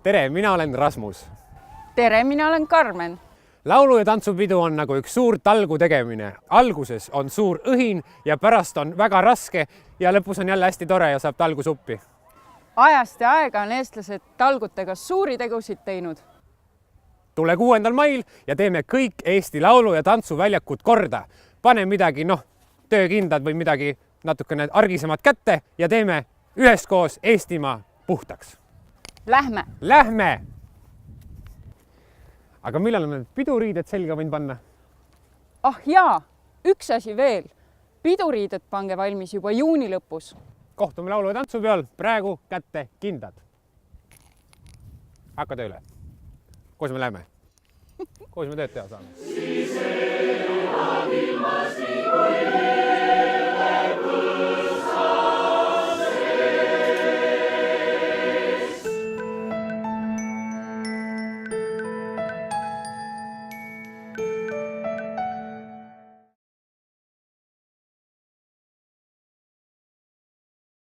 Tere, mina olen Rasmus. Tere, mina olen Karmen. Laulu- ja tantsupidu on nagu üks suur talgu tegemine. Alguses on suur õhin ja pärast on väga raske ja lõpus on jälle hästi tore ja saab talgusuppi. Ajast ja aega on eestlased talgutega suuri tegusid teinud. Tule 6. mail ja teeme kõik Eesti laulu- ja tantsuväljakud korda. Pane midagi, töökindad või midagi natukene argisemat kätte ja teeme üheskoos Eestimaa puhtaks. Lähme! Lähme! Aga millal on need piduriided selga võin panna? Ah jaa, üks asi veel. Piduriided pange valmis juba juuni lõpus. Kohtume laulu- ja tantsupeol, praegu kätte kindad. Hakka tööle. Koos me lähme. Koos me tööd teha saame.